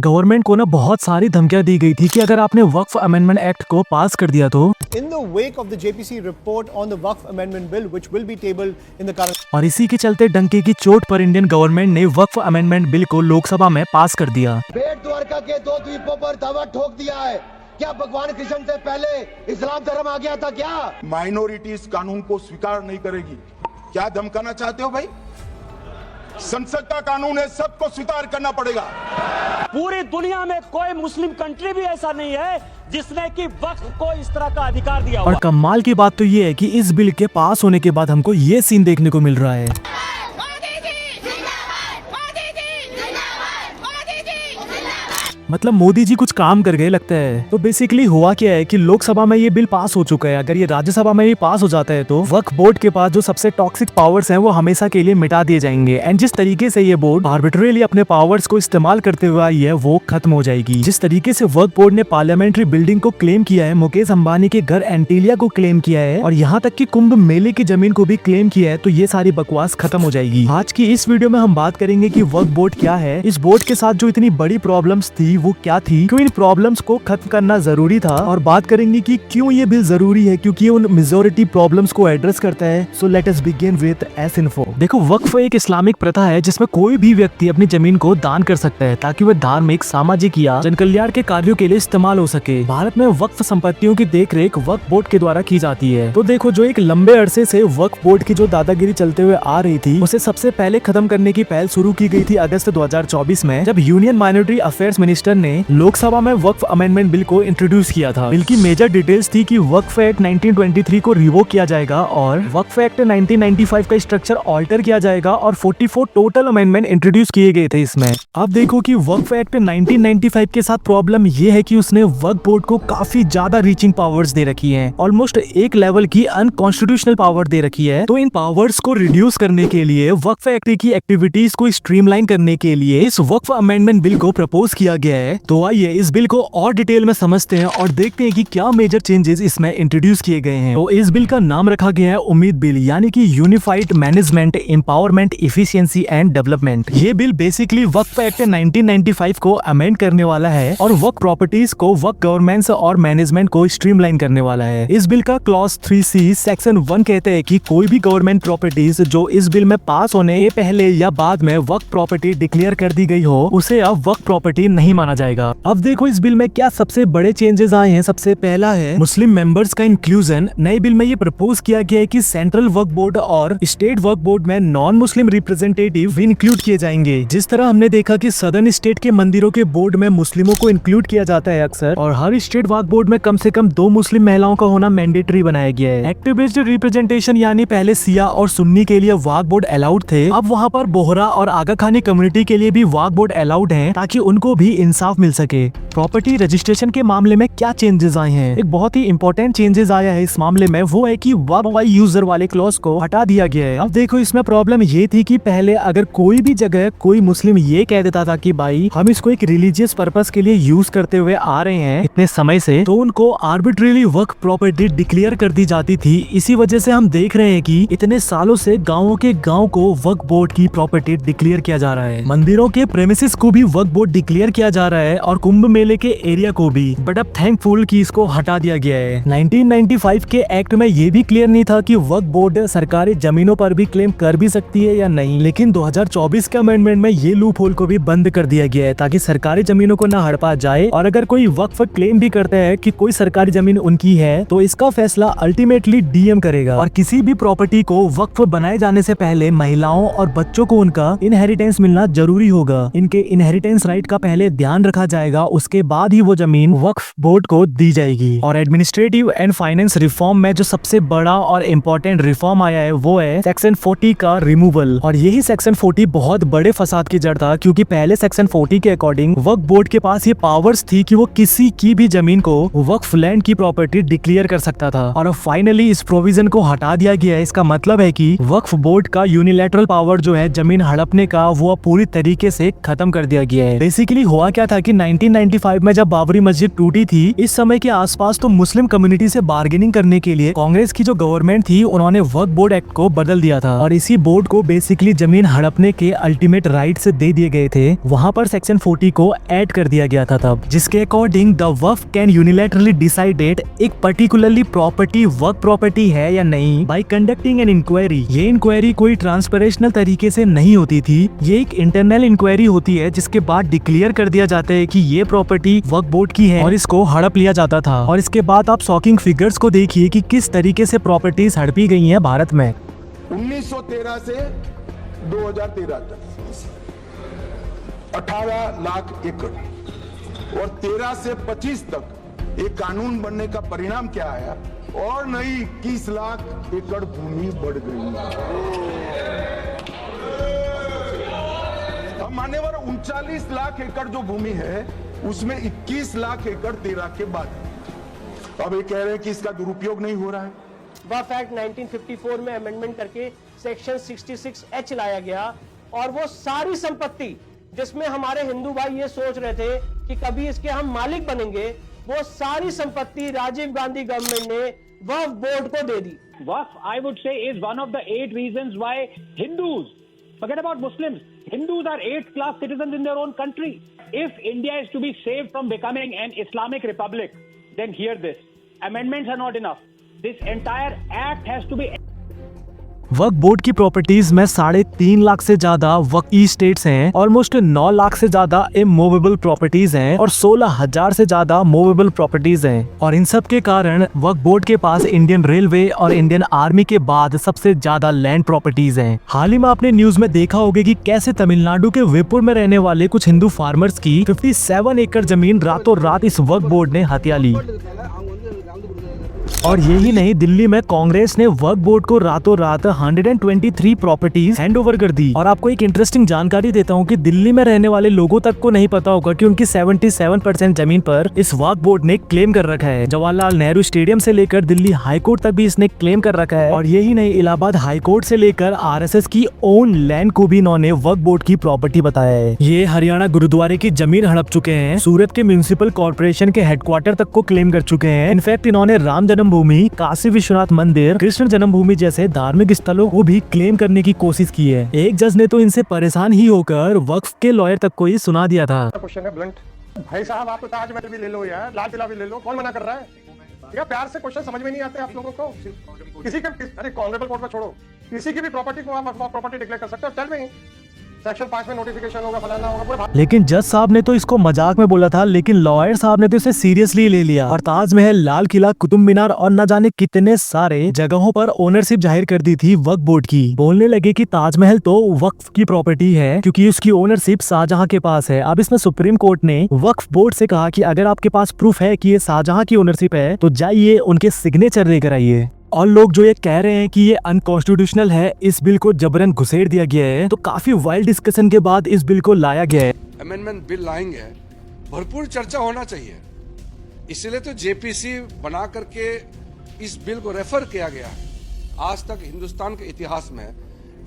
Government को ना बहुत सारी धमकियां दी गई थी कि अगर आपने वक्फ अमेंडमेंट एक्ट को पास कर दिया तो in the wake of the JPC report on the Waqf Amendment Bill, which will be tabled in the current. और इसी के चलते डंके की चोट पर इंडियन गवर्नमेंट ने वक्फ अमेंडमेंट बिल को लोकसभा में पास कर दिया। बेट द्वारका के 2 द्वीपों पर दावा ठोक दिया है। क्या भगवान कृष्ण से पहले इस्लाम धर्म आ गया था क्या? माइनॉरिटीज कानून को स्वीकार नहीं करेगी। क्या धमकाना चाहते हो भाई? संसद का कानून है, सबको स्वीकार करना पड़ेगा। पूरी दुनिया में कोई मुस्लिम कंट्री भी ऐसा नहीं है जिसने कि वक्फ को इस तरह का अधिकार दिया हुआ। और कमाल की बात तो ये है कि इस बिल के पास होने के बाद हमको ये सीन देखने को मिल रहा है। मतलब मोदी जी कुछ काम कर गए लगता है। तो बेसिकली हुआ क्या है कि लोकसभा में ये बिल पास हो चुका है। अगर ये राज्यसभा में भी पास हो जाता है तो वक्फ बोर्ड के पास जो सबसे टॉक्सिक पावर्स हैं वो हमेशा के लिए मिटा दिए जाएंगे। एंड जिस तरीके से ये बोर्ड आर्बिट्रेरली अपने पावर्स को इस्तेमाल करते हुए आई है वो खत्म हो जाएगी। जिस तरीके से वक्फ बोर्ड ने पार्लियामेंट्री बिल्डिंग को क्लेम किया है, मुकेश अंबानी के घर एंटीलिया को क्लेम किया है और यहाँ तक कि कुंभ मेले की जमीन को भी क्लेम किया है, तो ये सारी बकवास खत्म हो जाएगी। आज की इस वीडियो में हम बात करेंगे कि वक्फ बोर्ड क्या है, इस बोर्ड के साथ जो इतनी बड़ी प्रॉब्लम्स थी वो क्या थी, क्यों इन प्रॉब्लम्स को खत्म करना जरूरी था, और बात करेंगे कि क्यों ये बिल जरूरी है, क्योंकि ये उन मेजॉरिटी प्रॉब्लम्स को एड्रेस करता है। So let us begin with S info. देखो, वक्फ एक इस्लामिक प्रथा है जिसमें कोई भी व्यक्ति अपनी जमीन को दान कर सकता है ताकि वह धार्मिक, सामाजिक या जन कल्याण के कार्यों के लिए इस्तेमाल हो सके। भारत में वक्फ संपत्तियों की देखरेख वक्फ बोर्ड के द्वारा की जाती है। तो देखो, जो एक लंबे अरसे से वक्फ बोर्ड की जो दादागिरी चलते हुए आ रही थी उसे सबसे पहले खत्म करने की पहल शुरू की गई थी अगस्त 2024 में, जब यूनियन माइनॉरिटी अफेयर्स मिनिस्टर ने लोकसभा में वक्फ अमेंडमेंट बिल को इंट्रोड्यूस किया था। बिल की मेजर डिटेल्स थी कि वक्फ एक्ट 1923 को रिवोक किया जाएगा और वक्फ एक्ट 1995 का स्ट्रक्चर ऑल्टर किया जाएगा और 44 टोटल अमेंडमेंट इंट्रोड्यूस किए गए थे इसमें। अब देखो कि वक्फ एक्ट 1995 के साथ प्रॉब्लम ये है कि उसने वक्फ बोर्ड को काफी ज्यादा रीचिंग पावर्स दे रखी है, ऑलमोस्ट एक लेवल की अनकॉन्स्टिट्यूशनल पावर दे रखी है। तो इन पावर्स को रिड्यूस करने के लिए, वक्फ एक्ट की एक्टिविटीज को स्ट्रीमलाइन करने के लिए इस वक्फ अमेंडमेंट बिल को प्रपोज किया गया है। तो आइए इस बिल को और डिटेल में समझते हैं और देखते हैं कि क्या मेजर चेंजेस इसमें इंट्रोड्यूस किए गए हैं। तो इस बिल का नाम रखा गया है उम्मीद बिल, यानी कि unified management, empowerment, efficiency and development. ये बिल बेसिकली वक्फ एक्ट 1995 को अमेंड करने वाला है और वक्फ प्रॉपर्टीज को, वक्फ गवर्नेंस और मैनेजमेंट को स्ट्रीमलाइन करने वाला है। इस बिल का क्लॉज 3C सेक्शन 1 कहते हैं कि कोई भी गवर्नमेंट प्रॉपर्टीज जो इस बिल में पास होने के पहले या बाद में वक्फ प्रॉपर्टी डिक्लेयर कर दी गई हो उसे अब वक्फ प्रॉपर्टी नहीं माना जाएगा। अब देखो इस बिल में क्या सबसे बड़े चेंजेस आए हैं। सबसे पहला है मुस्लिम मेंबर्स का इंक्लूजन। नए बिल में ये प्रपोज किया गया है कि सेंट्रल वक्फ बोर्ड और स्टेट वक्फ बोर्ड में नॉन मुस्लिम रिप्रेजेंटेटिव भी इंक्लूड किए जाएंगे। जिस तरह हमने देखा कि सदर्न स्टेट के मंदिरों के बोर्ड में मुस्लिमों को इंक्लूड किया जाता है अक्सर, और हर स्टेट वक्फ बोर्ड में कम से कम 2 मुस्लिम महिलाओं का होना मैंडेटरी बनाया गया है। एक्टिव बेस्ड रिप्रेजेंटेशन, यानी पहले सिया और सुन्नी के लिए वक्फ बोर्ड अलाउड थे, अब वहाँ पर बोहरा और आगा खानी कम्युनिटी के लिए भी वक्फ बोर्ड अलाउड है ताकि उनको भी इंसाफ मिल सके। प्रॉपर्टी रजिस्ट्रेशन के मामले में क्या चेंजेस आए हैं, एक बहुत ही इंपॉर्टेंट चेंजेस आया है इस मामले में, वो है कि वक्फ बाय यूजर वाले क्लॉज को हटा दिया गया है। अब देखो इसमें प्रॉब्लम ये थी कि पहले अगर कोई भी जगह कोई मुस्लिम ये कह देता था कि भाई हम इसको एक रिलीजियस पर्पस के लिए यूज करते हुए आ रहे हैं इतने समय से, तो उनको आर्बिट्रेरली वक्फ प्रॉपर्टी डिक्लेयर कर दी जाती थी। इसी वजह से हम देख रहे हैं कि इतने सालों से गाँवों के गाँव को वक्फ बोर्ड की प्रॉपर्टी डिक्लेयर किया जा रहा है, मंदिरों के प्रेमिसेस को भी वक्फ बोर्ड डिक्लेयर किया जा रहा है और कुंभ मेले के एरिया को भी। बट अब थैंकफुल कि इसको हटा दिया गया है। 1995 के एक्ट में ये भी क्लियर नहीं था कि वक्फ बोर्ड सरकारी जमीनों पर भी क्लेम कर भी सकती है या नहीं, लेकिन 2024 के अमेंडमेंट में ये लूप होल को भी बंद कर दिया गया है ताकि सरकारी जमीनों को ना हड़पा जाए। और अगर कोई वक्फ क्लेम भी करता है कि कोई सरकारी जमीन उनकी है तो इसका फैसला अल्टीमेटली डीएम करेगा। और किसी भी प्रॉपर्टी को वक्फ बनाए जाने से पहले महिलाओं और बच्चों को उनका इनहेरिटेंस मिलना जरूरी होगा। इनके इनहेरिटेंस राइट का पहले ध्यान रखा जाएगा, उसके बाद ही वो जमीन वक्फ बोर्ड को दी जाएगी। और एडमिनिस्ट्रेटिव एंड फाइनेंस रिफॉर्म में जो सबसे बड़ा और इम्पोर्टेंट रिफॉर्म आया है वो है सेक्शन 40 का रिमूवल। और यही सेक्शन 40 बहुत बड़े फसाद की जड़ था, क्योंकि पहले सेक्शन 40 के अकॉर्डिंग वक्फ बोर्ड के पास ये पावर्स थी कि वो किसी की भी जमीन को वक्फ लैंड की प्रॉपर्टी डिक्लेयर कर सकता था। और अब फाइनली इस प्रोविजन को हटा दिया गया है। इसका मतलब है कि वक्फ बोर्ड का यूनिलैटरल पावर जो है जमीन हड़पने का, वो पूरी तरीके से खत्म कर दिया गया है। बेसिकली हुआ क्या क्या था कि 1995 में जब बाबरी मस्जिद टूटी थी, इस समय के आसपास तो मुस्लिम कम्युनिटी से बार्गेनिंग करने के लिए कांग्रेस की जो गवर्नमेंट थी उन्होंने वक्फ बोर्ड एक्ट को बदल दिया था और इसी बोर्ड को बेसिकली जमीन हड़पने के अल्टीमेट राइट से दे दिए गए थे। वहाँ पर सेक्शन 40 को ऐड कर दिया गया था तब, जिसके according the Waqf can unilaterally decided एक पर्टिकुलरली प्रॉपर्टी वक्फ प्रॉपर्टी है या नहीं बाय कंडक्टिंग एन इंक्वायरी। ये इंक्वायरी कोई ट्रांसपरेशनल तरीके से नहीं होती थी, ये एक इंटरनल इंक्वायरी होती है जिसके बाद डिक्लेयर कर दिया जाता है कि ये प्रॉपर्टी वक्फ बोर्ड की है और इसको हड़प लिया जाता था। और इसके बाद आप शॉकिंग फिगर्स को देखिए कि किस तरीके से प्रॉपर्टीज हड़पी गई हैं भारत में। 1913 से 2013 तक 18 लाख एकड़ और 13 से 25 तक एक कानून बनने का परिणाम क्या आया और नई 21 लाख एकड़ भूमि बढ़ गई। अब मान्यवर 39 लाख एकड़ जो भूमि है उसमें 21 लाख एकड़ 13 के बाद। अब ये कह रहे हैं कि इसका दुरुपयोग नहीं हो रहा है। वक्फ एक्ट 1954 में अमेंडमेंट करके सेक्शन 66H लाया गया और वो सारी संपत्ति जिसमें हमारे हिंदू भाई ये सोच रहे थे कि कभी इसके हम मालिक बनेंगे, वो सारी संपत्ति राजीव गांधी गवर्नमेंट ने वक्फ बोर्ड को दे दी। Waqf, I would say, is one of the 8 reasons why Hindus, forget about Muslims, Hindus are 8th-class citizens in their own country. If India is to be saved from becoming an Islamic republic, then hear this. Amendments are not enough. This entire act has to be... Waqf board की properties में 3.5 लाख से ज्यादा वक्फ states हैं, almost 9 lakh से ज्यादा immovable properties हैं और 16,000 से ज्यादा मूवेबल प्रॉपर्टीज हैं। और इन सब के कारण वक्फ बोर्ड के पास इंडियन रेलवे और इंडियन आर्मी के बाद सबसे ज्यादा लैंड प्रॉपर्टीज हैं। हाल ही में आपने न्यूज में देखा होगा कि कैसे तमिलनाडु के विपुर में रहने वाले कुछ हिंदू फार्मर्स की 57 एकड़ जमीन रातों रात इस वक्फ बोर्ड ने हथिया ली। और यही नहीं, दिल्ली में कांग्रेस ने वक्फ बोर्ड को रातों रात 123 प्रॉपर्टीज हैंड ओवर कर दी। और आपको एक इंटरेस्टिंग जानकारी देता हूँ कि दिल्ली में रहने वाले लोगों तक को नहीं पता होगा कि उनकी 77% जमीन पर इस वक्फ बोर्ड ने क्लेम कर रखा है। जवाहरलाल नेहरू स्टेडियम से लेकर दिल्ली हाई कोर्ट तक भी इसने क्लेम कर रखा है। और यही नहीं, इलाहाबाद हाई कोर्ट से लेकर RSS की ओन लैंड को भी इन्होंने वक्फ बोर्ड की प्रॉपर्टी बताया है। ये हरियाणा गुरुद्वारे की जमीन हड़प चुके हैं, सूरत के म्यूनिसिपल कॉर्पोरेशन के हेडक्वार्टर तक को क्लेम कर चुके हैं। इनफैक्ट इन्होंने राम जन्मभूमि, काशी विश्वनाथ मंदिर, कृष्ण जन्मभूमि जैसे धार्मिक स्थलों को भी क्लेम करने की कोशिश की है। एक जज ने तो इनसे परेशान ही होकर वक्फ के लॉयर तक को ही सुना दिया था। क्वेश्चन है ब्लंट, भाई साहब आप तो ताजमहल भी ले लो यार, लाल किला भी ले लो, कौन मना कर रहा है? या प्यार से क्वेश्चन समझ में नहीं आते आप लोगों को? किसी के अरे ऑनरेबल कोर्ट में छोड़ो, किसी की भी प्रॉपर्टी को आप प्रॉपर्टी डिक्लेयर कर सकते हो। टेल मी, सेक्शन 5 में नोटिफिकेशन होगा, फलाना होगा। लेकिन जज साहब ने तो इसको मजाक में बोला था, लेकिन लॉयर साहब ने तो इसे सीरियसली ले लिया और ताजमहल, लाल किला, कुतुब मीनार और न जाने कितने सारे जगहों पर ओनरशिप जाहिर कर दी थी वक्फ बोर्ड की। बोलने लगे कि ताजमहल तो वक्फ की प्रॉपर्टी है क्योंकि उसकी ओनरशिप शाहजहां के पास है। अब इसमें सुप्रीम कोर्ट ने वक्फ बोर्ड से कहा कि अगर आपके पास प्रूफ है कि ये शाहजहां की ओनरशिप है तो जाइए उनके सिग्नेचर लेकर आइए। और लोग जो ये कह रहे हैं कि ये अनकॉन्स्टिट्यूशनल है, इस बिल को जबरन घुसेड़ दिया गया है, तो काफी वाइल्ड डिस्कशन के बाद इस बिल को लाया गया है। अमेंडमेंट बिल लाएंगे, भरपूर चर्चा होना चाहिए, इसलिए तो जेपीसी बना करके इस बिल को रेफर किया गया। आज तक हिंदुस्तान के इतिहास में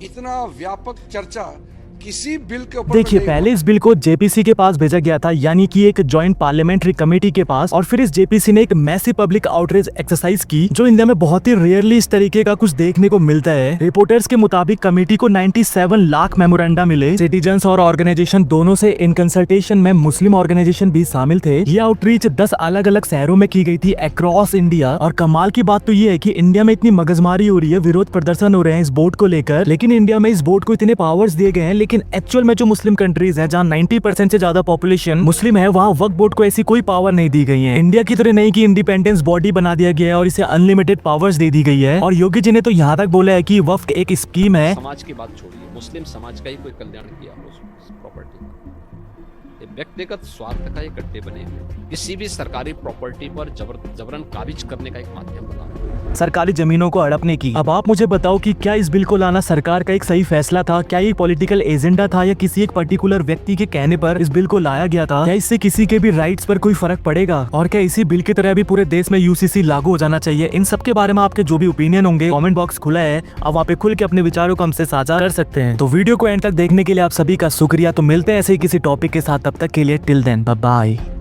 इतना व्यापक चर्चा किसी बिल के ऊपर देखिए, पहले इस बिल को जेपीसी के पास भेजा गया था, यानी कि एक जॉइंट पार्लियामेंट्री कमेटी के पास, और फिर इस जेपीसी ने एक मैसिव पब्लिक आउटरीच एक्सरसाइज की जो इंडिया में बहुत ही रेयरली इस तरीके का कुछ देखने को मिलता है। रिपोर्टर्स के मुताबिक कमेटी को 97 लाख मेमोरेंडा मिले। सिटीजन्स और ऑर्गेनाइजेशन दोनों से इन कंसल्टेशन में मुस्लिम ऑर्गेनाइजेशन भी शामिल थे। ये आउटरीच 10 अलग अलग शहरों में की गई थी अक्रॉस इंडिया। और कमाल की बात तो ये है कि इंडिया में इतनी मगजमारी हो रही है, विरोध प्रदर्शन हो रहे हैं इस बोर्ड को लेकर, लेकिन इंडिया में इस बोर्ड को इतने पावर्स दिए गए हैं, लेकिन एक्चुअल में जो मुस्लिम कंट्रीज हैं जहां 90% से ज्यादा पॉपुलेशन मुस्लिम है, वहां वक्फ बोर्ड को ऐसी कोई पावर नहीं दी गई है। इंडिया की तरह नहीं कि इंडिपेंडेंस बॉडी बना दिया गया है और इसे अनलिमिटेड पावर्स दे दी गई है। और योगी जी ने तो यहाँ तक बोला है कि वक्फ एक स्कीम है। समाज की बात छोड़िए, मुस्लिम समाज का ही कोई कल्याण किया उस प्रॉपर्टी का, व्यक्तिगत स्वार्थ का ये गड्ढे बने हुए, किसी भी सरकारी प्रॉपर्टी पर जबरन काबिज करने का एक माध्यम बना, सरकारी जमीनों को हड़पने की। अब आप मुझे बताओ कि क्या इस बिल को लाना सरकार का एक सही फैसला था? क्या ये पॉलिटिकल एजेंडा था या किसी एक पर्टिकुलर व्यक्ति के कहने पर इस बिल को लाया गया था? क्या इससे किसी के भी राइट्स पर कोई फर्क पड़ेगा? और क्या इसी बिल की तरह भी पूरे देश में यूसीसी लागू हो जाना चाहिए? इन सब के बारे में आपके जो भी ओपिनियन होंगे, कमेंट बॉक्स खुला है, आप वहाँ पे खुल के अपने विचारों को हमसे साझा कर सकते हैं। तो वीडियो को एंड तक देखने के लिए आप सभी का शुक्रिया। तो मिलते हैं ऐसे ही किसी टॉपिक के साथ, तब तक के लिए टिल देन बाय बाय।